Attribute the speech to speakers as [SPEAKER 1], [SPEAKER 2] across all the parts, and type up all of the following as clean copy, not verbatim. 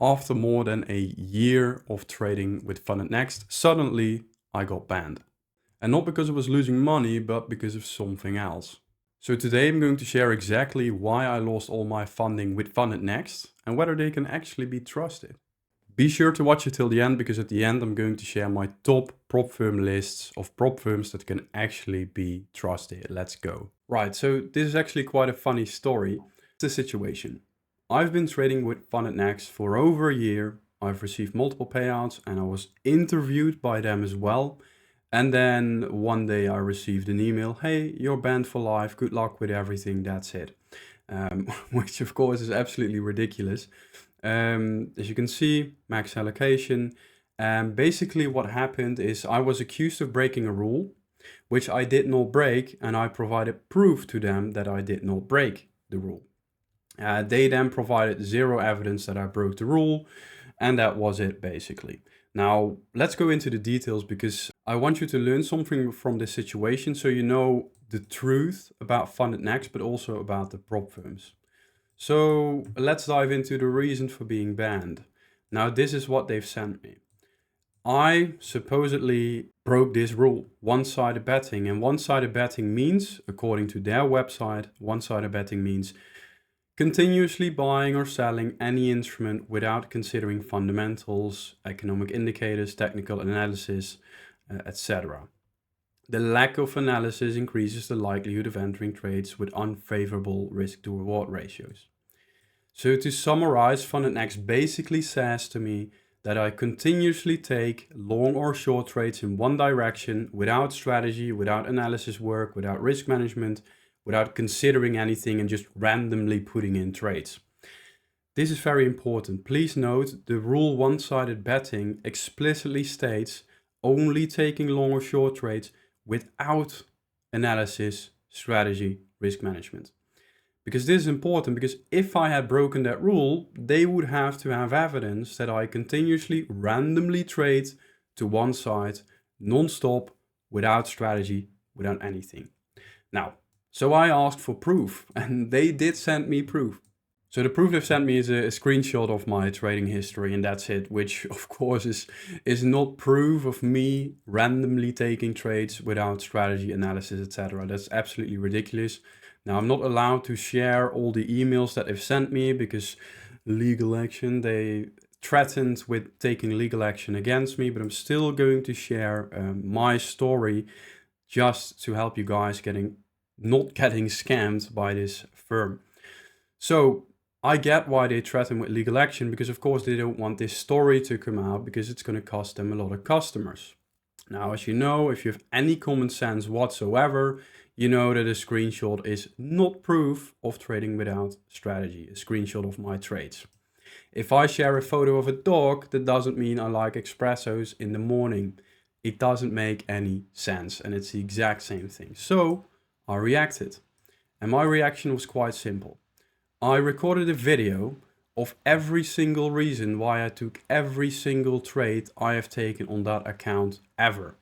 [SPEAKER 1] After more than a year of trading with FundedNext, suddenly I got banned. And not because I was losing money, but because of something else. So today I'm going to share exactly why I lost all my funding with FundedNext and whether they can actually be trusted. Be sure to watch it till the end, because at the end I'm going to share my top prop firm lists of prop firms that can actually be trusted. Let's go. Right, so this is actually quite a funny story. It's the situation. I've been trading with FundedNext for over a year. I've received multiple payouts and I was interviewed by them as well. And then one day I received an email, hey, you're banned for life, good luck with everything, that's it. Which of course is absolutely ridiculous. As you can see, Max Allocation. Basically what happened is I was accused of breaking a rule, which I did not break, and I provided proof to them that I did not break the rule. They then provided zero evidence that I broke the rule, and that was it basically. Now, let's go into the details, because I want you to learn something from this situation so you know the truth about FundedNext, but also about the prop firms. So let's dive into the reason for being banned. Now, this is what they've sent me. I supposedly broke this rule, one-sided betting. And one-sided betting means, according to their website, one-sided betting means continuously buying or selling any instrument without considering fundamentals, economic indicators, technical analysis, etc. The lack of analysis increases the likelihood of entering trades with unfavorable risk to reward ratios. So to summarize, FundedNext basically says to me that I continuously take long or short trades in one direction without strategy, without analysis work, without risk management, without considering anything, and just randomly putting in trades. This is very important. Please note, the rule one-sided betting explicitly states only taking long or short trades without analysis, strategy, risk management. Because this is important, because if I had broken that rule, they would have to have evidence that I continuously randomly trade to one side, non-stop, without strategy, without anything. Now, so I asked for proof, and they did send me proof. So the proof they've sent me is a screenshot of my trading history, and that's it, which of course is not proof of me randomly taking trades without strategy, analysis, etc. That's absolutely ridiculous. Now, I'm not allowed to share all the emails that they've sent me because legal action. They threatened with taking legal action against me, but I'm still going to share my story just to help you guys not getting scammed by this firm. So I get why they threaten with legal action, because of course they don't want this story to come out, because it's going to cost them a lot of customers. Now, as you know, if you have any common sense whatsoever, you know that a screenshot is not proof of trading without strategy, a screenshot of my trades. If I share a photo of a dog, that doesn't mean I like espressos in the morning. It doesn't make any sense, and it's the exact same thing. So I reacted, and my reaction was quite simple. I recorded a video of every single reason why I took every single trade I have taken on that account ever.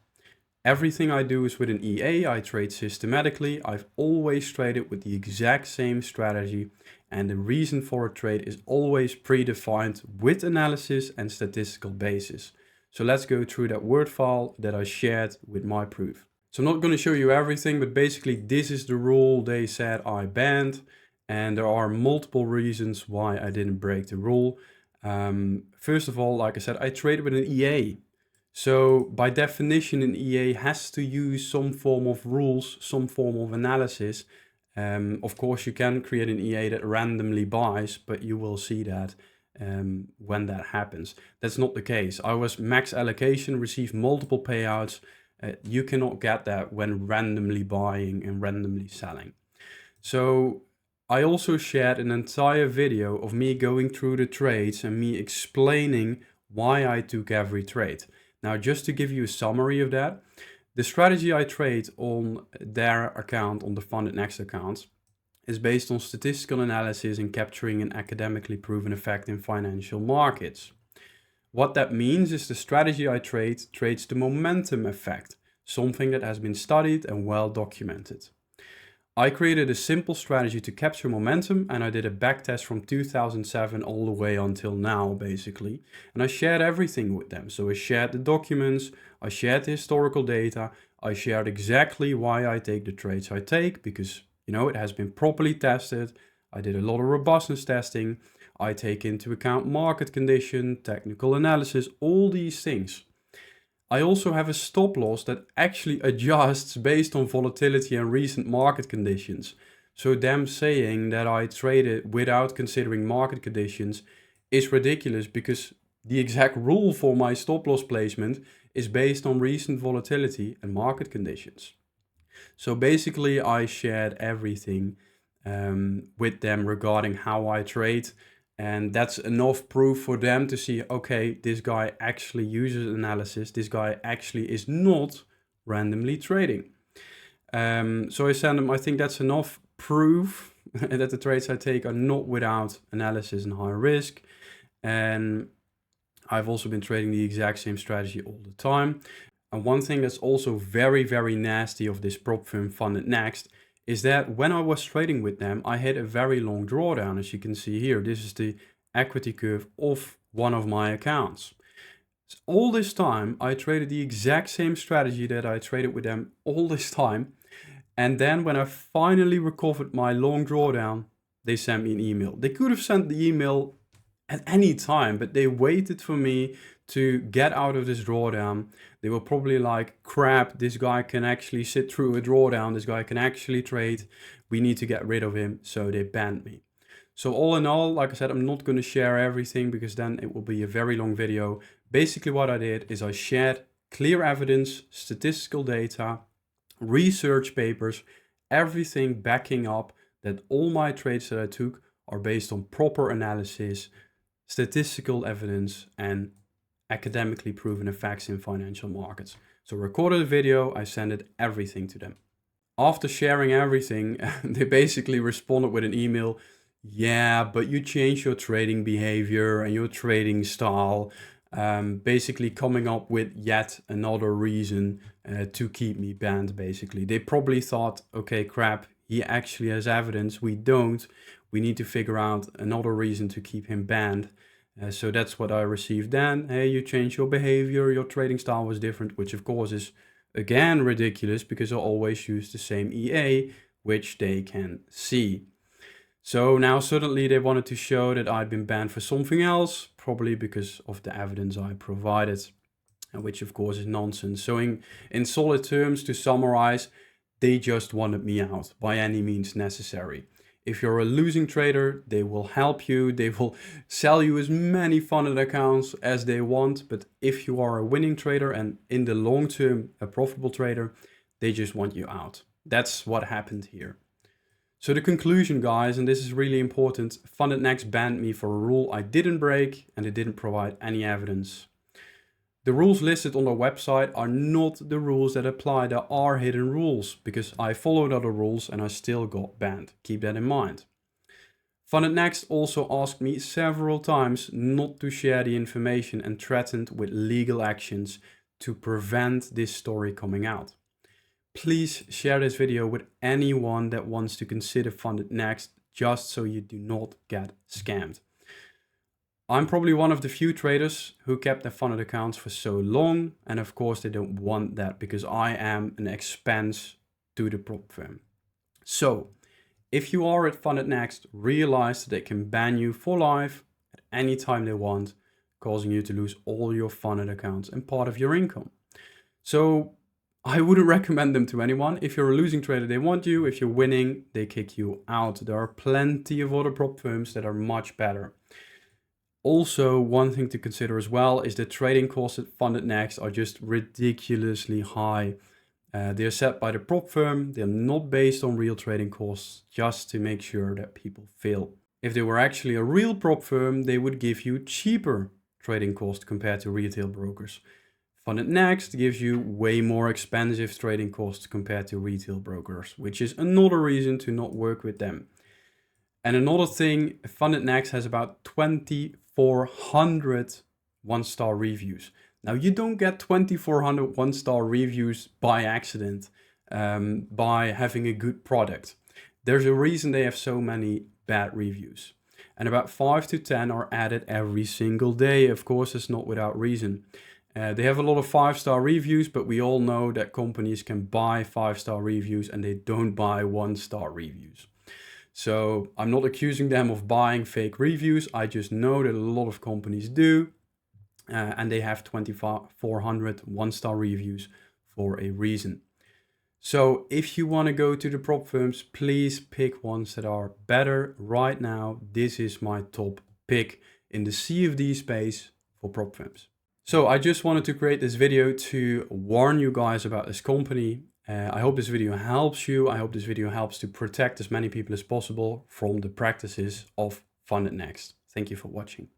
[SPEAKER 1] Everything I do is with an EA, I trade systematically, I've always traded with the exact same strategy, and the reason for a trade is always predefined with analysis and statistical basis. So let's go through that Word file that I shared with my proof. So I'm not going to show you everything, but basically this is the rule they said I banned. And there are multiple reasons why I didn't break the rule. First of all, like I said, I traded with an EA. So by definition, an EA has to use some form of rules, some form of analysis. Of course, you can create an EA that randomly buys, but you will see that when that happens. That's not the case. I was Max Allocation, received multiple payouts. You cannot get that when randomly buying and randomly selling. So I also shared an entire video of me going through the trades and me explaining why I took every trade. Now, just to give you a summary of that, the strategy I trade on their account, on the FundedNext account, is based on statistical analysis and capturing an academically proven effect in financial markets. What that means is the strategy I trades the momentum effect, something that has been studied and well documented. I created a simple strategy to capture momentum, and I did a backtest from 2007 all the way until now, basically. And I shared everything with them. So I shared the documents, I shared the historical data, I shared exactly why I take the trades I take, because, you know, it has been properly tested. I did a lot of robustness testing. I take into account market condition, technical analysis, all these things. I also have a stop loss that actually adjusts based on volatility and recent market conditions. So them saying that I traded without considering market conditions is ridiculous, because the exact rule for my stop loss placement is based on recent volatility and market conditions. So basically I shared everything with them regarding how I trade. And that's enough proof for them to see, okay, this guy actually uses analysis. This guy actually is not randomly trading. So I send them, I think that's enough proof that the trades I take are not without analysis and high risk. And I've also been trading the exact same strategy all the time. And one thing that's also very, very nasty of this prop firm FundedNext is that when I was trading with them, I had a very long drawdown. As you can see here, this is the equity curve of one of my accounts. So all this time, I traded the exact same strategy that I traded with them all this time. And then when I finally recovered my long drawdown, they sent me an email. They could have sent the email at any time, but they waited for me to get out of this drawdown. They were probably like, crap, this guy can actually sit through a drawdown. This guy can actually trade. We need to get rid of him. So they banned me. So all in all, like I said, I'm not going to share everything because then it will be a very long video. Basically what I did is I shared clear evidence, statistical data, research papers, everything backing up that all my trades that I took are based on proper analysis, statistical evidence, and academically proven effects in financial markets. So I recorded a video, I sent it everything to them. After sharing everything, they basically responded with an email. Yeah, but you changed your trading behavior and your trading style, basically coming up with yet another reason to keep me banned, basically. They probably thought, okay, crap, he actually has evidence, we don't. We need to figure out another reason to keep him banned. So that's what I received then. Hey, you changed your behavior, your trading style was different, which of course is again ridiculous because I always use the same EA, which they can see. So now suddenly they wanted to show that I'd been banned for something else, probably because of the evidence I provided, which of course is nonsense. So in solid terms, to summarize, they just wanted me out by any means necessary. If you're a losing trader, they will help you. They will sell you as many funded accounts as they want. But if you are a winning trader and in the long term, a profitable trader, they just want you out. That's what happened here. So the conclusion, guys, and this is really important, FundedNext banned me for a rule I didn't break and they didn't provide any evidence. The rules listed on their website are not the rules that apply. There are hidden rules because I followed other rules and I still got banned. Keep that in mind. FundedNext also asked me several times not to share the information and threatened with legal actions to prevent this story coming out. Please share this video with anyone that wants to consider FundedNext just so you do not get scammed. I'm probably one of the few traders who kept their funded accounts for so long, and of course they don't want that because I am an expense to the prop firm. So if you are at FundedNext, realize that they can ban you for life at any time they want, causing you to lose all your funded accounts and part of your income. So I wouldn't recommend them to anyone. If you're a losing trader, they want you. If you're winning, they kick you out. There are plenty of other prop firms that are much better. Also, one thing to consider as well is that trading costs at FundedNext are just ridiculously high. They're set by the prop firm. They're not based on real trading costs, just to make sure that people fail. If they were actually a real prop firm, they would give you cheaper trading costs compared to retail brokers. FundedNext gives you way more expensive trading costs compared to retail brokers, which is another reason to not work with them. And another thing, FundedNext has about 2,400 one-star reviews. Now you don't get 2,400 one-star reviews by accident, by having a good product. There's a reason they have so many bad reviews. And about 5 to 10 are added every single day. Of course, it's not without reason. They have a lot of 5-star reviews, but we all know that companies can buy 5-star reviews and they don't buy 1-star reviews. So I'm not accusing them of buying fake reviews. I just know that a lot of companies do. And they have 2,400 1-star reviews for a reason. So if you want to go to the prop firms, please pick ones that are better. Right now, this is my top pick in the CFD space for prop firms. So I just wanted to create this video to warn you guys about this company. I hope this video helps you. I hope this video helps to protect as many people as possible from the practices of FundedNext. Thank you for watching.